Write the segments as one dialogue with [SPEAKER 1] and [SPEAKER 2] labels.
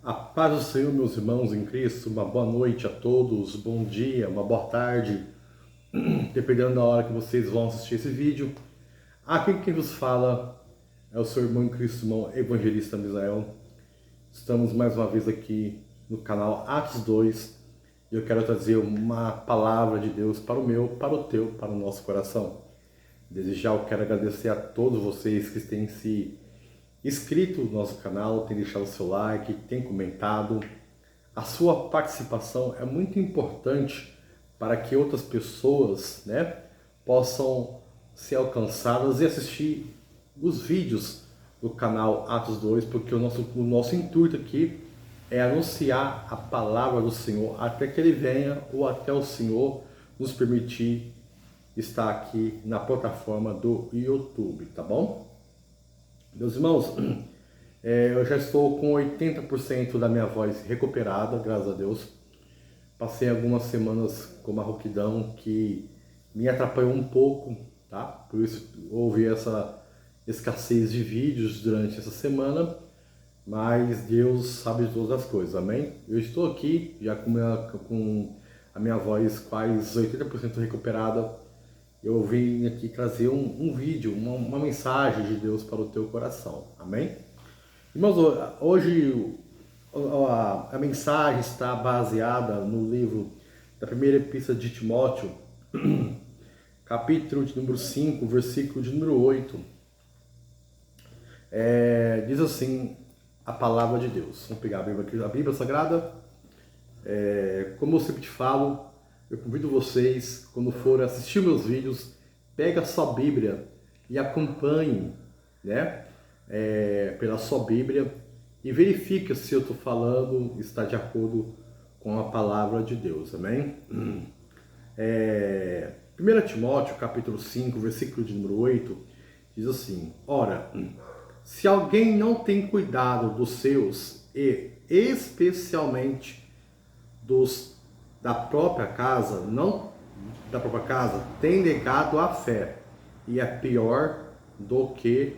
[SPEAKER 1] A paz do Senhor, meus irmãos em Cristo, uma boa noite a todos, bom dia, uma boa tarde, dependendo da hora que vocês vão assistir esse vídeo. Aqui quem vos fala é o seu irmão em Cristo, irmão evangelista Misael. Estamos mais uma vez aqui no canal Atos 2 e eu quero trazer uma palavra de Deus para o meu, para o teu, para o nosso coração. Desde já eu quero agradecer a todos vocês que têm se inscrito no nosso canal, têm deixado o seu like, têm comentado. A sua participação é muito importante para que outras pessoas, possam ser alcançadas e assistir os vídeos do canal Atos 2, porque o nosso intuito aqui é anunciar a palavra do Senhor até que Ele venha ou até o Senhor nos permitir estar aqui na plataforma do YouTube, tá bom? Meus irmãos, eu já estou com 80% da minha voz recuperada, graças a Deus. Passei algumas semanas com uma rouquidão que me atrapalhou um pouco, tá? Por isso houve essa escassez de vídeos durante essa semana, mas Deus sabe de todas as coisas, amém? Eu estou aqui já com a minha voz quase 80% recuperada. Eu vim aqui trazer um vídeo, uma mensagem de Deus para o teu coração, amém? Irmãos, hoje a mensagem está baseada no livro da primeira epístola de Timóteo, capítulo de número 5, versículo de número 8. Diz assim a palavra de Deus. Vamos pegar a Bíblia Sagrada. Como eu sempre te falo, eu convido vocês, quando forem assistir meus vídeos, pega a sua Bíblia e acompanhe, pela sua Bíblia e verifique se eu estou falando está de acordo com a palavra de Deus, amém? 1 Timóteo, capítulo 5, versículo de número 8, diz assim: Ora, se alguém não tem cuidado dos seus, e especialmente dos da própria casa, tem negado a fé, e é pior do que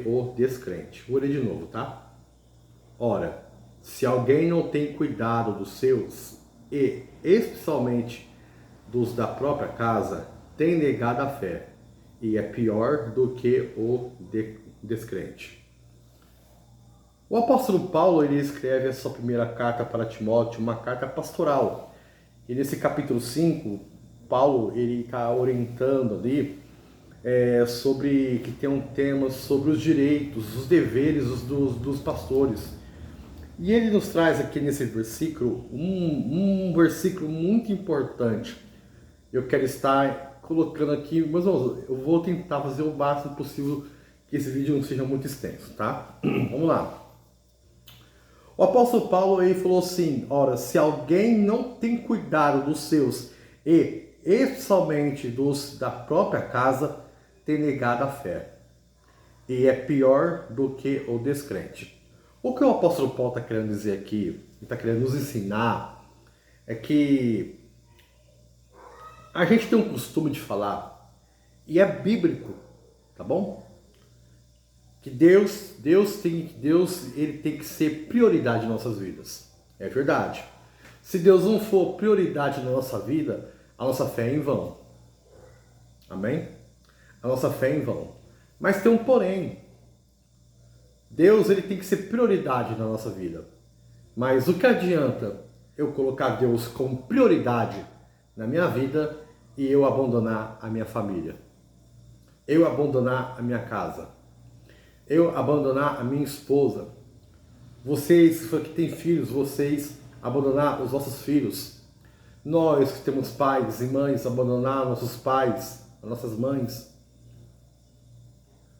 [SPEAKER 1] o descrente. Vou ler de novo, tá? Ora, se alguém não tem cuidado dos seus, e especialmente dos da própria casa, tem negado a fé, e é pior do que o descrente. O apóstolo Paulo, ele escreve a sua primeira carta para Timóteo, uma carta pastoral. E nesse capítulo 5, Paulo está orientando ali sobre que tem um tema sobre os direitos, os deveres dos pastores. E ele nos traz aqui nesse versículo um versículo muito importante. Eu quero estar colocando aqui, mas eu vou tentar fazer o máximo possível que esse vídeo não seja muito extenso, tá? Vamos lá. O apóstolo Paulo ele falou assim: ora, se alguém não tem cuidado dos seus, e especialmente dos da própria casa, tem negado a fé, e é pior do que o descrente. O que o apóstolo Paulo está querendo dizer aqui, está querendo nos ensinar, é que a gente tem um costume de falar, e é bíblico, tá bom? Que Deus ele tem que ser prioridade em nossas vidas. É verdade. Se Deus não for prioridade na nossa vida, a nossa fé é em vão. Amém? A nossa fé é em vão. Mas tem um porém. Deus ele tem que ser prioridade na nossa vida. Mas o que adianta eu colocar Deus como prioridade na minha vida e eu abandonar a minha família? Eu abandonar a minha casa? Eu abandonar a minha esposa? Vocês que têm filhos, vocês abandonar os vossos filhos? Nós que temos pais e mães, abandonar nossos pais, as nossas mães?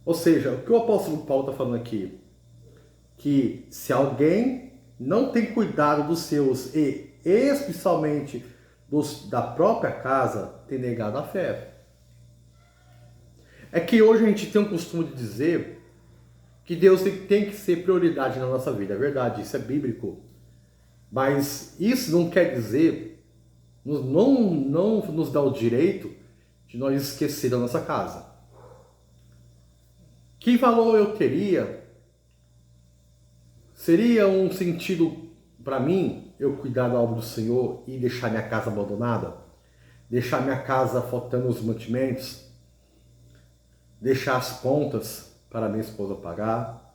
[SPEAKER 1] Ou seja, o que o apóstolo Paulo está falando aqui? Que se alguém não tem cuidado dos seus, e especialmente dos da própria casa, tem negado a fé. É que hoje a gente tem um costume de dizer que Deus tem que ser prioridade na nossa vida. É verdade, isso é bíblico. Mas isso não quer dizer, não nos dá o direito de nós esquecer da nossa casa. Que valor eu teria Seria um sentido para mim eu cuidar da obra do Senhor e deixar minha casa abandonada? Deixar minha casa faltando os mantimentos? Deixar as contas para minha esposa pagar?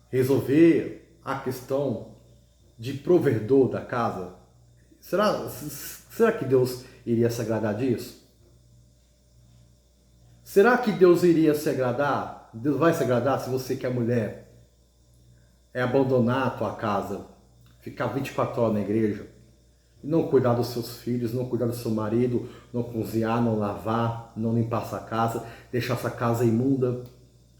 [SPEAKER 1] Resolver a questão de provedor da casa? Será que Deus iria se agradar disso? Será que Deus iria se agradar? Deus vai se agradar se você que é mulher abandonar a tua casa, ficar 24 horas na igreja, e não cuidar dos seus filhos, não cuidar do seu marido, não cozinhar, não lavar, não limpar essa casa, deixar essa casa imunda?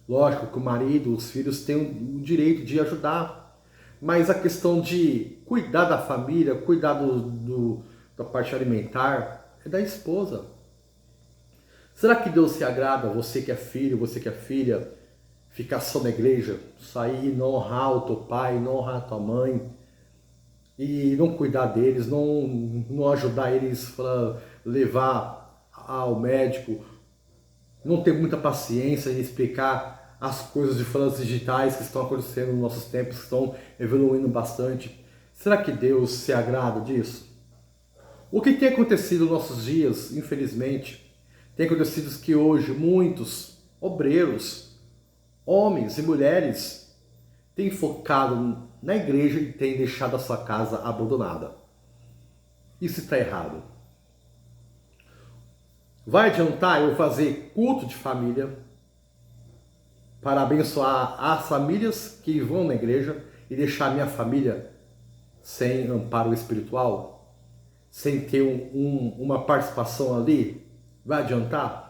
[SPEAKER 1] Lógico que o marido, os filhos têm o direito de ajudar, mas a questão de cuidar da família, cuidar da parte alimentar, é da esposa. Será que Deus se agrada, você que é filho, você que é filha, ficar só na igreja, sair e não honrar o teu pai, não honrar a tua mãe, e não cuidar deles, não ajudar eles para levar ao médico, não ter muita paciência em explicar as coisas de formas digitais que estão acontecendo nos nossos tempos, que estão evoluindo bastante? Será que Deus se agrada disso? O que tem acontecido nos nossos dias, infelizmente, tem acontecido que hoje muitos obreiros, homens e mulheres, têm focado na igreja e têm deixado a sua casa abandonada. Isso está errado. Vai adiantar eu fazer culto de família para abençoar as famílias que vão na igreja e deixar a minha família sem amparo espiritual? Sem ter uma participação ali? Vai adiantar?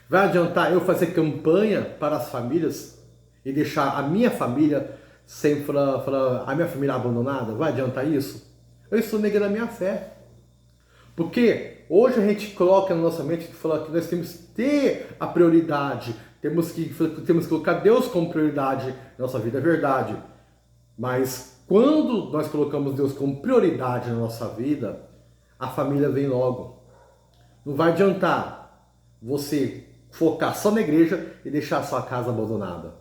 [SPEAKER 1] Vai adiantar eu fazer campanha para as famílias e deixar a minha família sem a minha família abandonada? Vai adiantar isso? Eu estou negando a minha fé. Porque hoje a gente coloca na nossa mente que nós temos que ter a prioridade, temos que colocar Deus como prioridade na nossa vida, é verdade. Mas quando nós colocamos Deus como prioridade na nossa vida, a família vem logo. Não vai adiantar você focar só na igreja e deixar a sua casa abandonada.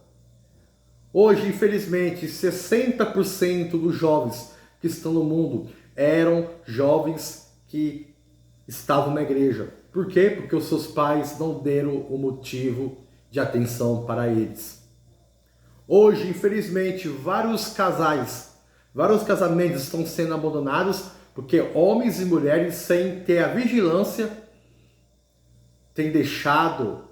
[SPEAKER 1] Hoje, infelizmente, 60% dos jovens que estão no mundo eram jovens que estavam na igreja. Por quê? Porque os seus pais não deram o motivo de atenção para eles. Hoje, infelizmente, vários casamentos estão sendo abandonados porque homens e mulheres, sem ter a vigilância, têm deixado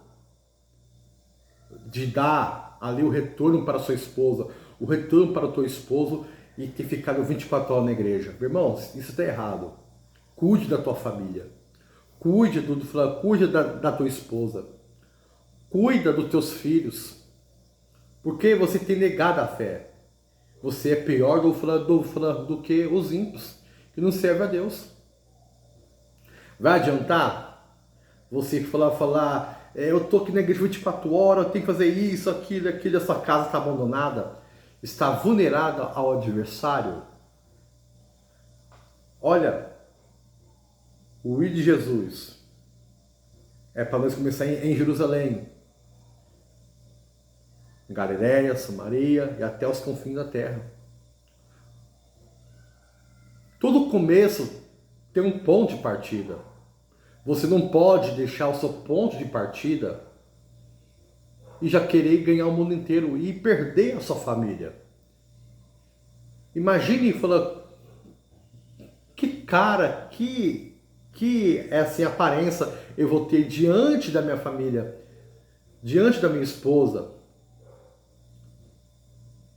[SPEAKER 1] de dar ali o retorno para sua esposa, o retorno para o teu esposo, e ter ficado 24 horas na igreja. Irmãos, isso está errado. Cuide da tua família. Cuide da tua esposa. Cuida dos teus filhos. Porque você tem negado a fé. Você é pior do que os ímpios, que não servem a Deus. Vai adiantar você falar, eu estou aqui na igreja 24 horas, eu tenho que fazer isso, aquilo, a sua casa está abandonada, está vulnerada ao adversário? Olha, o ir de Jesus é para nós começar em Jerusalém, Galiléia, Samaria e até os confins da terra. Todo começo tem um ponto de partida. Você não pode deixar o seu ponto de partida e já querer ganhar o mundo inteiro e perder a sua família. Imagine falar, que cara, que assim, aparência eu vou ter diante da minha família, diante da minha esposa,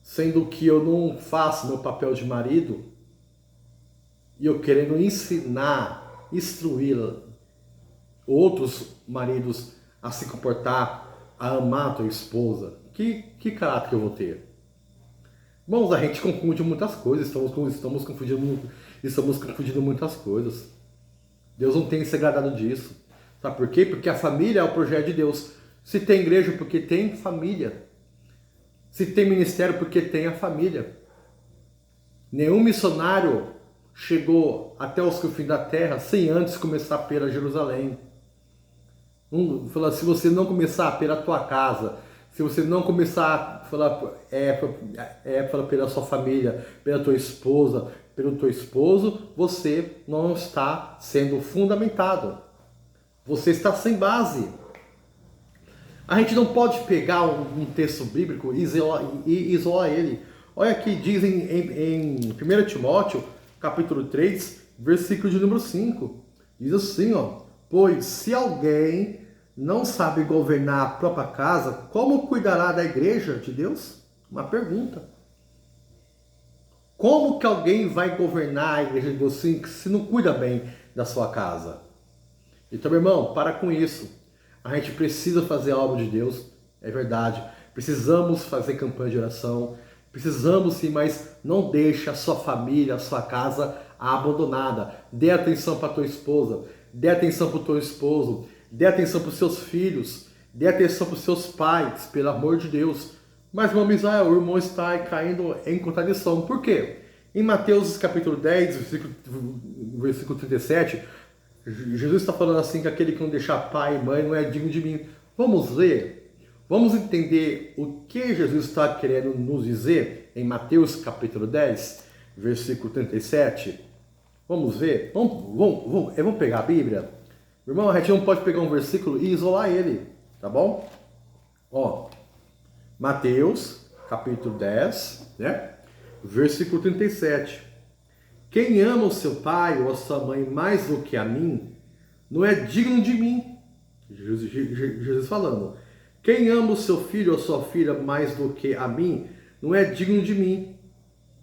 [SPEAKER 1] sendo que eu não faço meu papel de marido e eu querendo ensinar, instruir outros maridos a se comportar, a amar a tua esposa. Que caráter que eu vou ter? Irmãos, a gente confunde muitas coisas, estamos confundindo muitas coisas. Deus não tem se agradado disso. Sabe por quê? Porque a família é o projeto de Deus. Se tem igreja, porque tem família. Se tem ministério, porque tem a família. Nenhum missionário chegou até os confins da terra sem antes começar pela Jerusalém. Se você não começar pela tua casa, se você não começar a falar, falar pela sua família, pela tua esposa, pelo teu esposo, você não está sendo fundamentado. Você está sem base. A gente não pode pegar um texto bíblico e isolar ele. Olha aqui, diz em 1 Timóteo, capítulo 3, versículo de número 5. Diz assim, ó: pois se alguém não sabe governar a própria casa, como cuidará da igreja de Deus? Uma pergunta. Como que alguém vai governar a igreja de Deus se não cuida bem da sua casa? Então, meu irmão, para com isso. A gente precisa fazer a obra de Deus, é verdade. Precisamos fazer campanha de oração. Precisamos sim, mas não deixe a sua família, a sua casa abandonada. Dê atenção para a tua esposa, dê atenção para o teu esposo, dê atenção para os seus filhos, dê atenção para os seus pais, pelo amor de Deus. Mas, irmão Misael, o irmão está caindo em contradição. Por quê? Em Mateus capítulo 10, versículo 37, Jesus está falando assim que aquele que não deixar pai e mãe não é digno de mim. Vamos ler? Vamos entender o que Jesus está querendo nos dizer em Mateus capítulo 10, versículo 37? Vamos ver? Vamos pegar a Bíblia? Irmão, a gente não pode pegar um versículo e isolar ele, tá bom? Ó, Mateus capítulo 10, né? Versículo 37. Quem ama o seu pai ou a sua mãe mais do que a mim, não é digno de mim. Jesus falando. Quem ama o seu filho ou a sua filha mais do que a mim, não é digno de mim.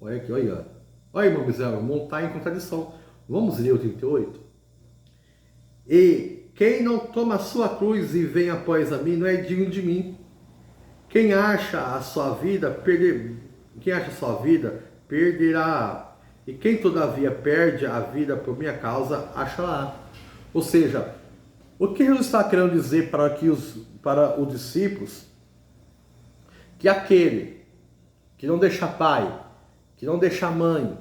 [SPEAKER 1] Olha aqui, olha. Olha, irmão Misael, não está em contradição. Vamos ler o 38. E quem não toma a sua cruz e vem após a mim, não é digno de mim. Quem acha a sua vida, perderá. E quem todavia perde a vida por minha causa, achará. Ou seja, o que Jesus está querendo dizer para os discípulos? Que aquele que não deixa pai, que não deixa mãe,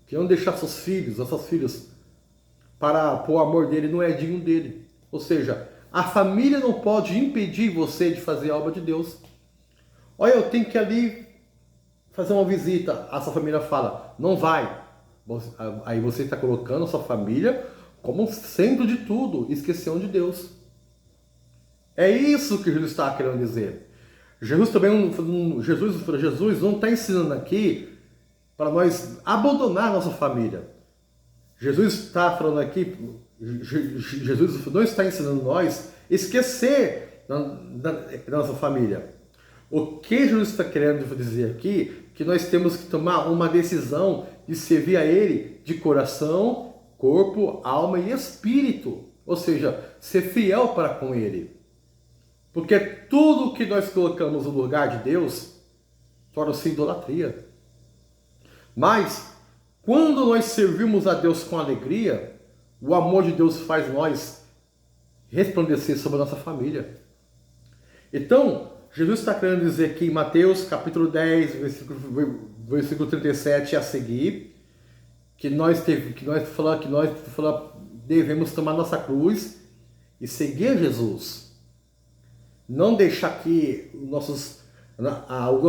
[SPEAKER 1] que não deixa seus filhos, as suas filhas, para o amor dele, não é digno dele. Ou seja, a família não pode impedir você de fazer a obra de Deus. Olha, eu tenho que ir ali fazer uma visita, a sua família fala, não vai. Aí você está colocando a sua família como centro de tudo, esquecendo de Deus. É isso que Jesus está querendo dizer. Jesus não está ensinando aqui para nós abandonar a nossa família. Jesus está falando aqui, Jesus não está ensinando nós esquecer da nossa família. O que Jesus está querendo dizer aqui, que nós temos que tomar uma decisão de servir a Ele de coração, corpo, alma e espírito. Ou seja, ser fiel para com Ele. Porque tudo que nós colocamos no lugar de Deus torna-se idolatria. Mas, quando nós servimos a Deus com alegria, o amor de Deus faz nós resplandecer sobre a nossa família. Então, Jesus está querendo dizer aqui em Mateus capítulo 10, versículo 37 a seguir, que nós devemos tomar nossa cruz e seguir Jesus. Não deixar que o nosso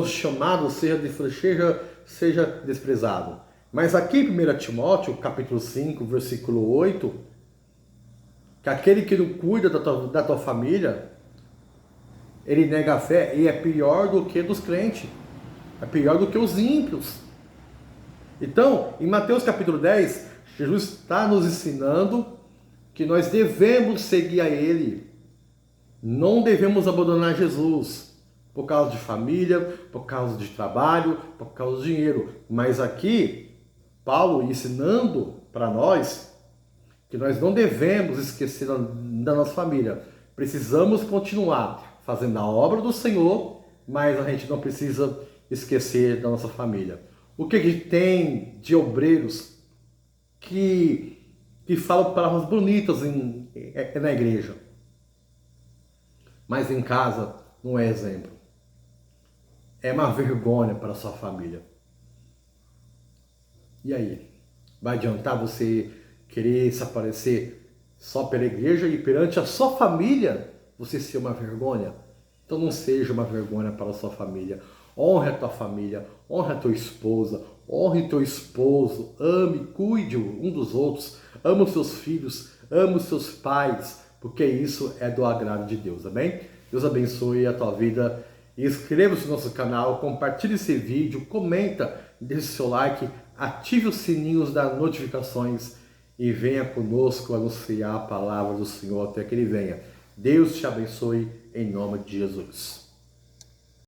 [SPEAKER 1] chamado seja desprezado. Mas aqui em 1 Timóteo, capítulo 5, versículo 8, que aquele que não cuida da tua família, ele nega a fé e é pior do que dos crentes. É pior do que os ímpios. Então, em Mateus capítulo 10, Jesus está nos ensinando que nós devemos seguir a Ele. Não devemos abandonar Jesus por causa de família, por causa de trabalho, por causa de dinheiro. Mas aqui, Paulo ensinando para nós que nós não devemos esquecer da nossa família. Precisamos continuar fazendo a obra do Senhor, mas a gente não precisa esquecer da nossa família. O que tem de obreiros que falam palavras bonitas na igreja, mas em casa não é exemplo. É uma vergonha para a sua família. E aí? Vai adiantar você querer se aparecer só pela igreja e perante a sua família você ser uma vergonha? Então não seja uma vergonha para a sua família. Honre a tua família, honre a tua esposa, honre teu esposo, ame, cuide um dos outros, ama os seus filhos, ama os seus pais, porque isso é do agrado de Deus, amém? Deus abençoe a tua vida. Inscreva-se no nosso canal, compartilhe esse vídeo, comenta, deixe seu like, ative os sininhos das notificações e venha conosco anunciar a palavra do Senhor até que Ele venha. Deus te abençoe em nome de Jesus.